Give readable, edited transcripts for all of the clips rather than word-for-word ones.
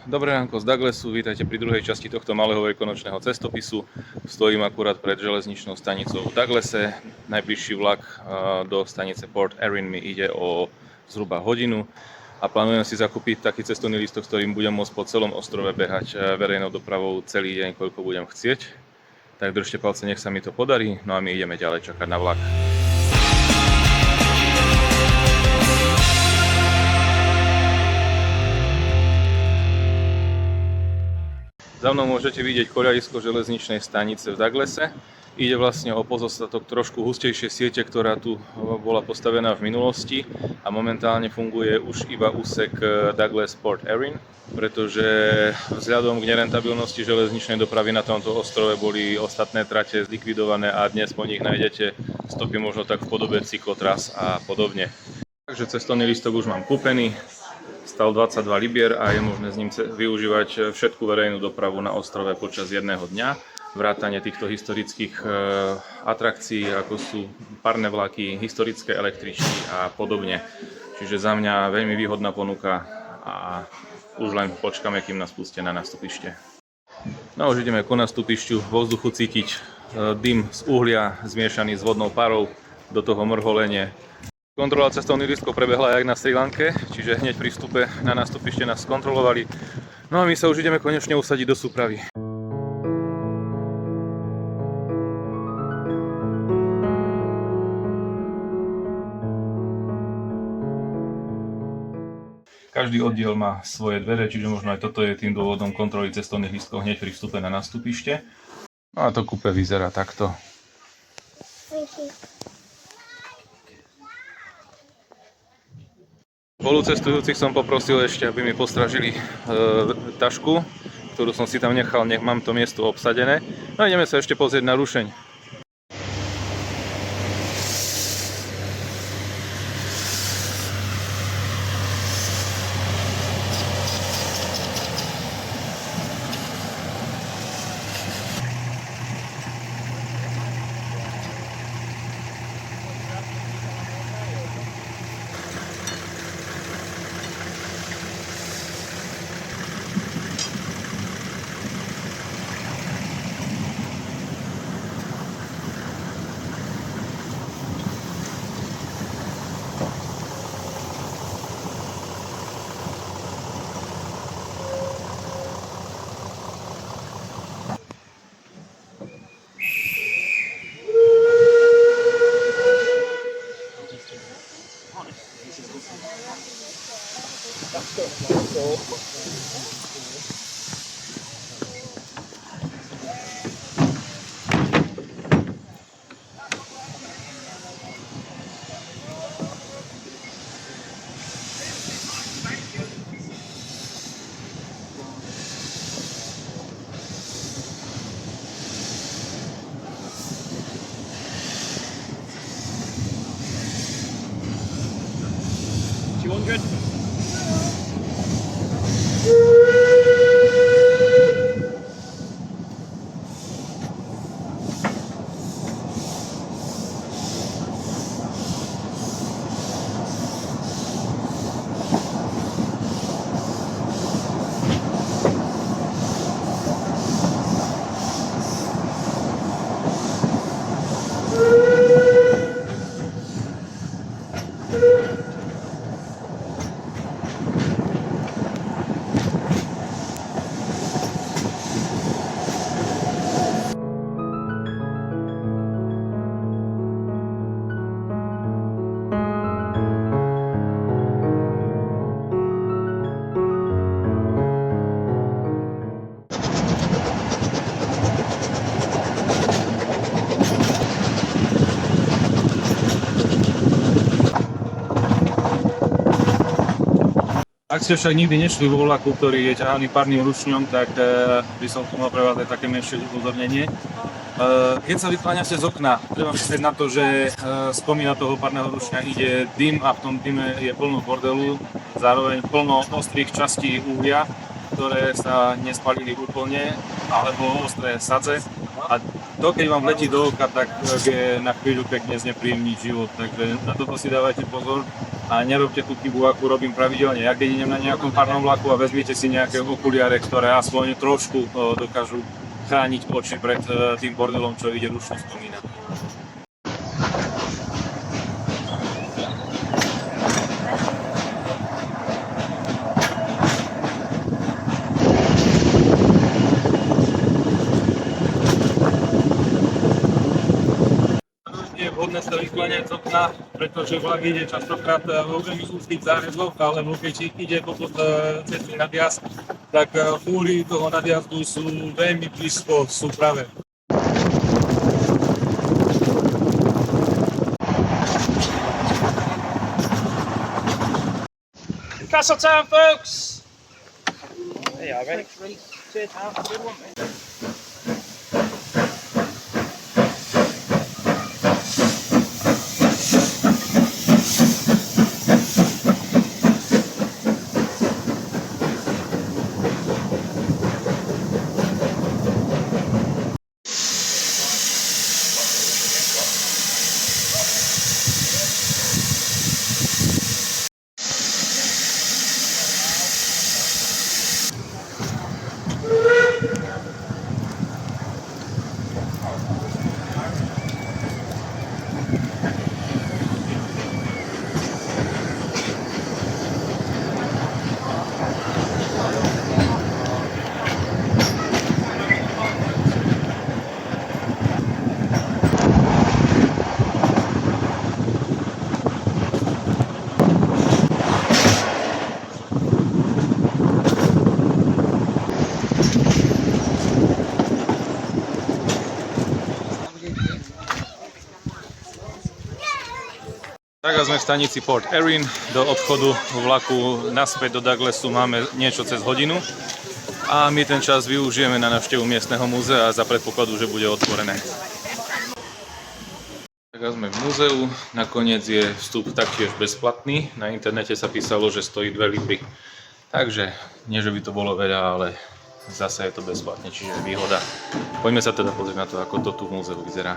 Dobré ránko z Douglasu, vítajte pri druhej časti tohto malého veľkonočného cestopisu. Stojím akurát pred železničnou stanicou v Douglase. Najbližší vlak do stanice Port Erin mi ide o zhruba hodinu a plánujem si zakúpiť taký cestovný lístok, s ktorým budem môcť po celom ostrove behať verejnou dopravou celý deň, koľko budem chcieť. Tak držte palce, nech sa mi to podarí, no a my ideme ďalej čakať na vlak. Za mnou môžete vidieť koľajisko železničnej stanice v Douglase. Ide vlastne o pozostatok trošku hustejšej siete, ktorá tu bola postavená v minulosti a momentálne funguje už iba úsek Douglas Port Erin, pretože vzhľadom k nerentabilnosti železničnej dopravy na tomto ostrove boli ostatné trate zlikvidované a dnes po nich nájdete stopy možno tak v podobe cyklotras a podobne. Takže cestovný lístok už mám kúpený. Stal 22 libier a je možné s ním využívať všetku verejnú dopravu na ostrove počas jedného dňa. Vrátane týchto historických atrakcií, ako sú parné vlaky, historické električky a podobne. Čiže za mňa veľmi výhodná ponuka a už len počkáme, kým nás pustia na nastupište. No už ideme ku nastupišťu, vo vzduchu cítiť dym z uhlia zmiešaný s vodnou parou, do toho mrholenie. Kontrola cestovných lístkov prebehla jak na Sri Lanke, čiže hneď pri vstupe na nástupište nás skontrolovali. No a my sa už ideme konečne usadiť do súpravy. Každý oddiel má svoje dvere, čiže možno aj toto je tým dôvodom kontroly cestovných lístkov hneď pri vstupe na nástupište. No a to kúpe vyzerá takto. Spolucestujúcich som poprosil ešte, aby mi postražili tašku, ktorú som si tam nechal, nech mám to miesto obsadené. No a ideme sa ešte pozrieť na rušeň. Ak ste však nikdy nešli vo vlaku, ktorý je ťahaný parným rušňom, tak by som tu mal pre vás aj také menšie upozornenie. Keď sa vykláňate z okna, treba myslieť na to, že z komína toho parného rušňa ide dym a v tom dyme je plno bordelu, zároveň plno ostrých častí uhlia, ktoré sa nespalili úplne, alebo ostré sadze. A to, keď vám letí do oka, tak vie na chvíľu pekne znepríjemniť život. Takže na toto si dávajte pozor a nerobte tú chybu, akú robím pravidelne. Ja keď idem na nejakom párnom vlaku a vezmite si nejaké okuliare, ktoré aspoň trošku dokážu chrániť oči pred tým bordelom, čo ide ručno spomínať. Je vhodné sa vyskláňať z okna, pretože vlak ide častokrát vo veľmi úzkých zárezoch, alebo keď ide popod cesty nadjazd, tak múry toho nadjazdu sú veľmi blízko súprave. Castletown, folks! There you are, ready? Cheers, pal. Have a good one, mate. Tak a sme v stanici Port Erin. Do odchodu vlaku naspäť do Douglasu máme niečo cez hodinu. A my ten čas využijeme na návštevu miestneho múzea za predpokladu, že bude otvorené. Tak a sme v múzeu. Nakoniec je vstup taktiež bezplatný. Na internete sa písalo, že stojí 2 libry. Takže nie, že by to bolo veľa, ale zase je to bezplatne, čiže výhoda. Poďme sa teda pozrieť na to, ako to tu v múzeu vyzerá.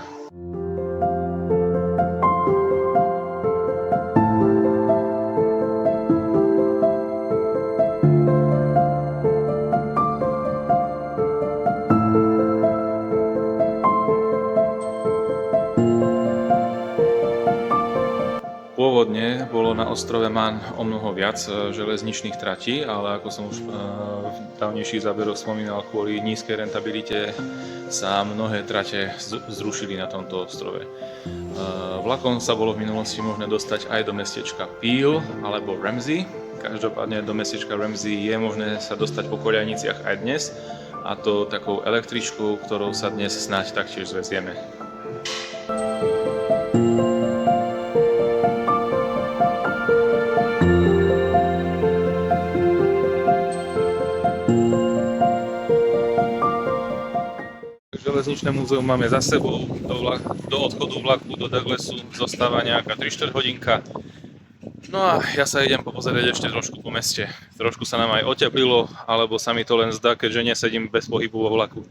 Pôvodne bolo na ostrove Man o mnoho viac železničných tratí, ale ako som už v dávnejších záberoch spomínal, kvôli nízkej rentabilite sa mnohé trate zrušili na tomto ostrove. Vlakom sa bolo v minulosti možné dostať aj do mestečka Peel alebo Ramsey. Každopádne do mestečka Ramsey je možné sa dostať po koľajniciach aj dnes, a to takou električkou, ktorou sa dnes snáď taktiež zvezieme. Železničné múzeum máme za sebou, do odchodu vlaku do Douglasu zostáva nejaká 3-4 hodinka. No a ja sa idem popozerať ešte trošku po meste. Trošku sa nám aj oteplilo, alebo sa mi to len zdá, keďže nesedím bez pohybu vo vlaku.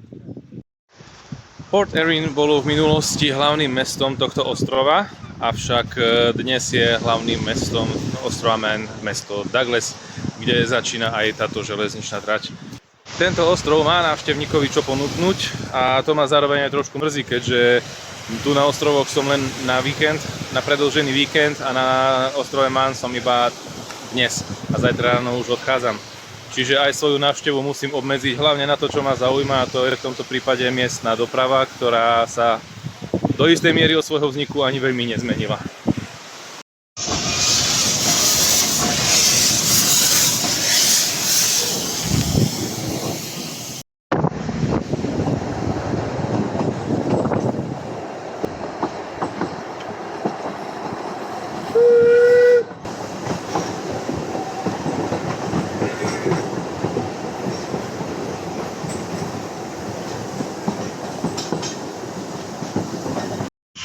Port Erin bolo v minulosti hlavným mestom tohto ostrova, avšak dnes je hlavným mestom ostrova Man mesto Douglas, kde začína aj táto železničná trať. Tento ostrov má návštevníkovi čo ponúknuť a to ma zároveň aj trošku mrzí, keďže tu na ostrovoch som len na víkend, na predĺžený víkend, a na ostrove Man som iba dnes a zajtra ráno už odchádzam. Čiže aj svoju návštevu musím obmedziť hlavne na to, čo ma zaujíma, a to je v tomto prípade miestna doprava, ktorá sa do istej miery od svojho vzniku ani veľmi nezmenila.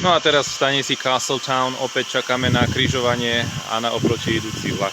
No a teraz v stanici Castletown opäť čakáme na križovanie a na oproti idúci vlak.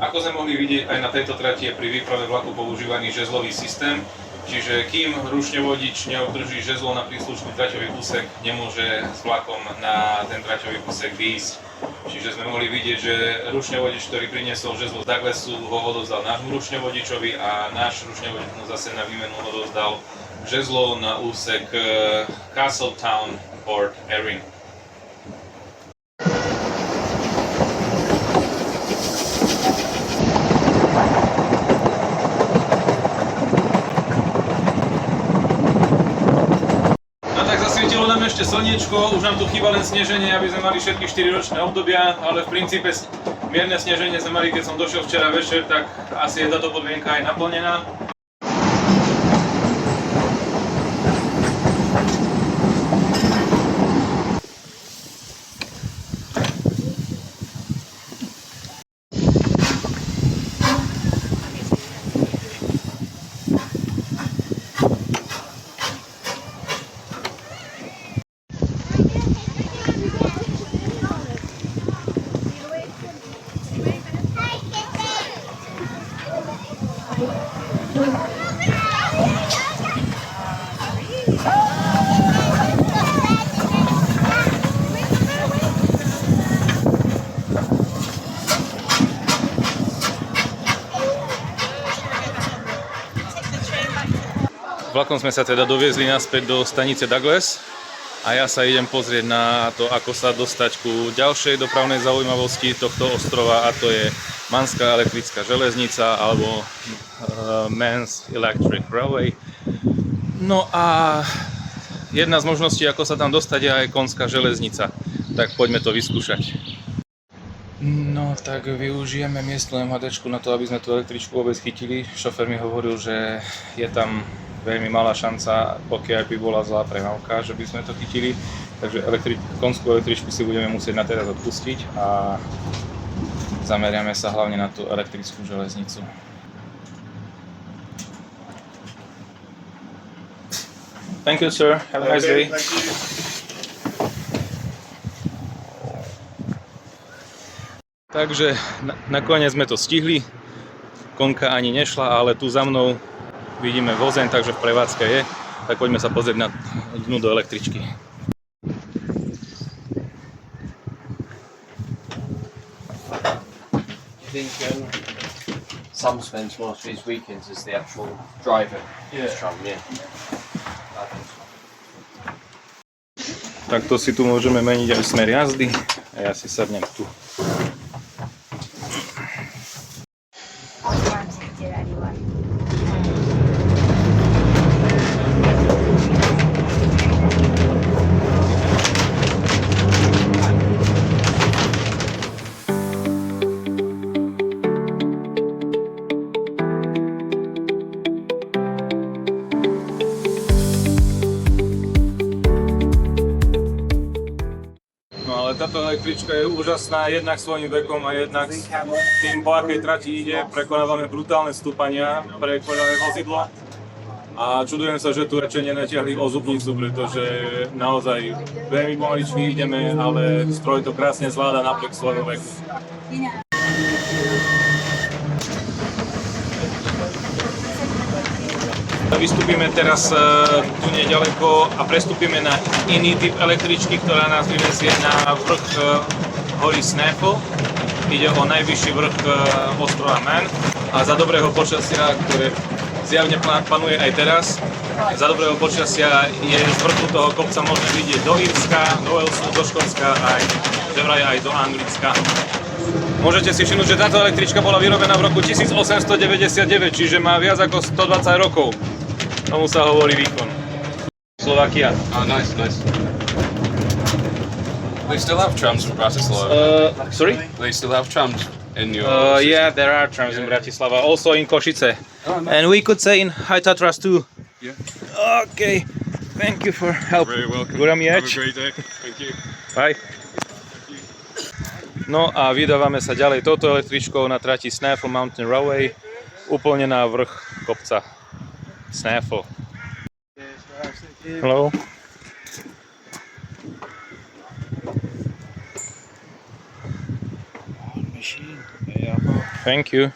Ako sme mohli vidieť, aj na tejto trati je pri výprave vlaku používaný žezlový systém, čiže kým ručne vodič neobdrží žezlo na príslušný traťový úsek, nemôže s vlakom na ten traťový úsek výjsť. Čiže sme mohli vidieť, že ručne vodič, ktorý priniesol žezlo z Douglasu, ho odovzdal nášmu ručne vodičovi a náš ručne vodič mu zase na výmenu odovzdal žezlo na úsek Castletown Port Erin. Zasvietilo nám ešte slniečko, už nám tu chýba len sneženie, aby sme mali všetky 4 ročné obdobia, ale v princípe mierne sneženie sme mali, keď som došiel včera večer, tak asi je táto podmienka aj naplnená. Vlakom sme sa teda doviezli naspäť do stanice Douglas a ja sa idem pozrieť na to, ako sa dostať ku ďalšej dopravnej zaujímavosti tohto ostrova, a to je Manská elektrická železnica alebo Mans Electric Railway. No a jedna z možností, ako sa tam dostať, je aj konská železnica. Tak poďme to vyskúšať. No tak využijeme miestnu MHDčku na to, aby sme tú električku vôbec chytili. Šofér mi hovoril, že je tam veľmi malá šanca, pokiaľ by bola zlá premávka, že by sme to chytili. Takže konskú električku si budeme musieť na teraz odpustiť a zameriame sa hlavne na tú elektrickú železnicu. Thank you, sir. Have a nice day. Takže nakoniec sme to stihli. Konka ani nešla, ale tu za mnou vidíme vozeň, takže v prevádzke je. Tak poďme sa pozrieť na dnu do električky. Sam spends most of his weekends as the actual driver. Yeah. Takto si tu môžeme meniť aj smer jazdy a ja si sadnem tu. Táto električka je úžasná jednak svojím vekom a jednak tým, po akej trati ide. Prekonávame brutálne stúpania pre koľavé vozidlo a čudujem sa, že tu radšej nenatiahli ozubnicu, pretože naozaj veľmi pomaličky ideme, ale stroj to krásne zvláda napriek svojmu veku. Vystúpime teraz tu nedaleko a prestúpime na iný typ električky, ktorá nás vyvezie na vrch hory Snaefell. Ide o najvyšší vrch ostrova Man a za dobrého počasia, ktoré zjavne panuje aj teraz, za dobrého počasia je z vrchu toho kopca možné vidieť do Írska, do Walesu, do Škótska že vraj aj do Anglicka. Môžete si všimnúť, že táto električka bola vyrobená v roku 1899, čiže má viac ako 120 rokov. Tomu sa hovorí výkon. Slovakia. Oh, nice. They still have trams from Bratislava. Sorry? They still have trams in your... Yeah, there are trams in Bratislava, also in Košice. Oh, nice. And we could say in High Tatras too. Yeah. Okay, thank you for help. Very welcome. Góra Have a Mieč. great day. Thank you. Bye. No a vydávame sa ďalej touto električkou na trati Snaefell Mountain Railway, úplne na vrch kopca Snaefell. Hello. Machine. Thank you.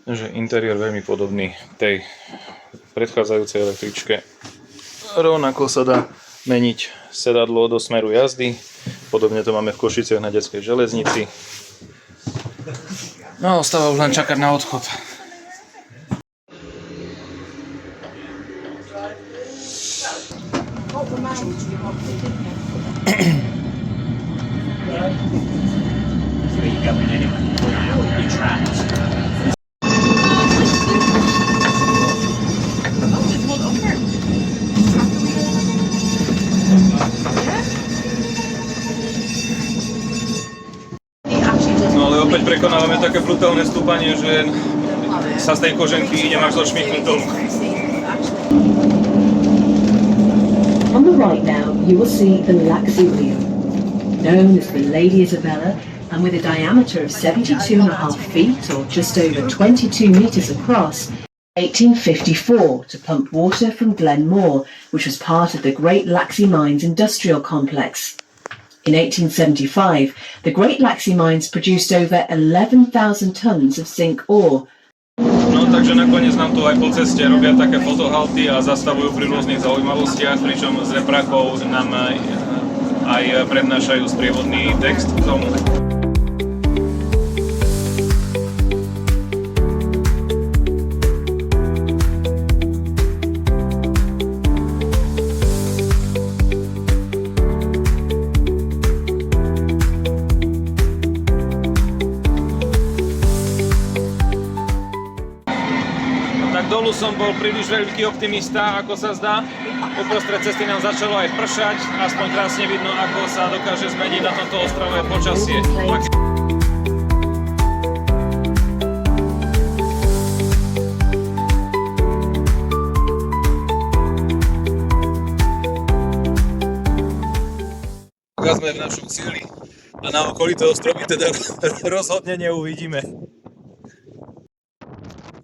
Takže interiér veľmi podobný tej predchádzajúcej električke. Rovnako sa dá meniť sedadlo do smeru jazdy. Podobne to máme v Košiciach na detskej železnici. No, ostáva už len čakať na odchod. No ale opäť prekonávame také brutálne stúpanie, že sa z tej koženky idem až do šmiknúť dolu. On the right now, you will see the Laxey Wheel, known as the Lady Isabella, and with a diameter of 72.5 feet, or just over 22 metres across, 1854 to pump water from Glenmore, which was part of the Great Laxey Mines industrial complex. In 1875, the Great Laxey Mines produced over 11,000 tons of zinc ore. No takže nakoniec nám tu aj po ceste robia také fotohalty a zastavujú pri rôznych zaujímavostiach, pričom z reprákov nám aj prednášajú sprievodný text k tomu. Dolu som bol príliš veľký optimista, ako sa zdá. Uprostred cesty nám začalo aj pršať, aspoň krásne vidno, ako sa dokáže zmeniť na tomto ostrove počasie. Teraz sme v našom cieli a na okolité ostrovy teda rozhodne neuvidíme.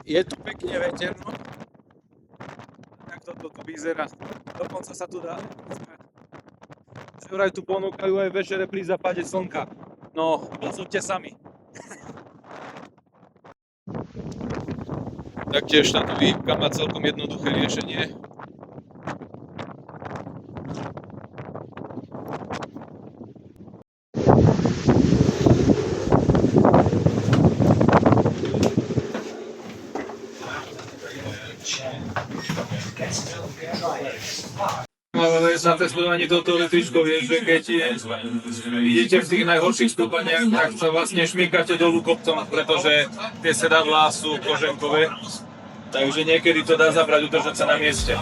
Je tu pekne veterno, tak toto tu vyzerá, dokonca sa tu dá spať. Že vraj tu ponúkajú aj večere pri západe slnka, no posúďte sami. Taktiež táto výhybka má celkom jednoduché riešenie. Ale na testovaní toto električkou je, že keď idete v tých najhorších stúpaniach, tak sa vlastne šmýkate dolu kopcom, pretože tie sedadlá sú koženkové, takže niekedy to dá zabrať udržať sa na mieste.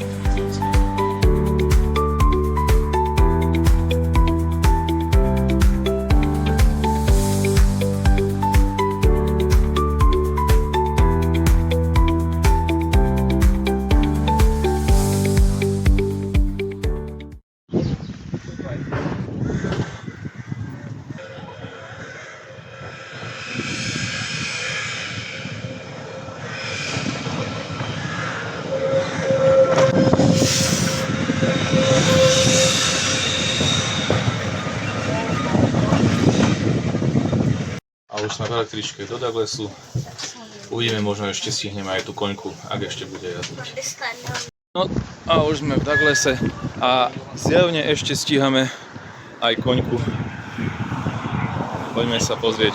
Už sme v električke do Douglasu. Uvidíme, možno ešte stihneme aj tú koňku, ak ešte bude jazdiť. No a už sme v Douglase a zjavne ešte stíhame aj koňku. Poďme sa pozrieť.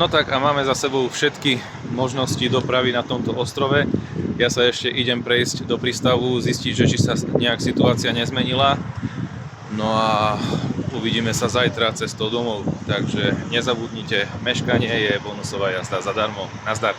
No tak a máme za sebou všetky možnosti dopravy na tomto ostrove. Ja sa ešte idem prejsť do prístavu, zistiť, že či sa nejak situácia nezmenila. No a Uvidíme sa zajtra cestou domov, takže nezabudnite, meškanie je bonusová jazda zadarmo. Nazdar.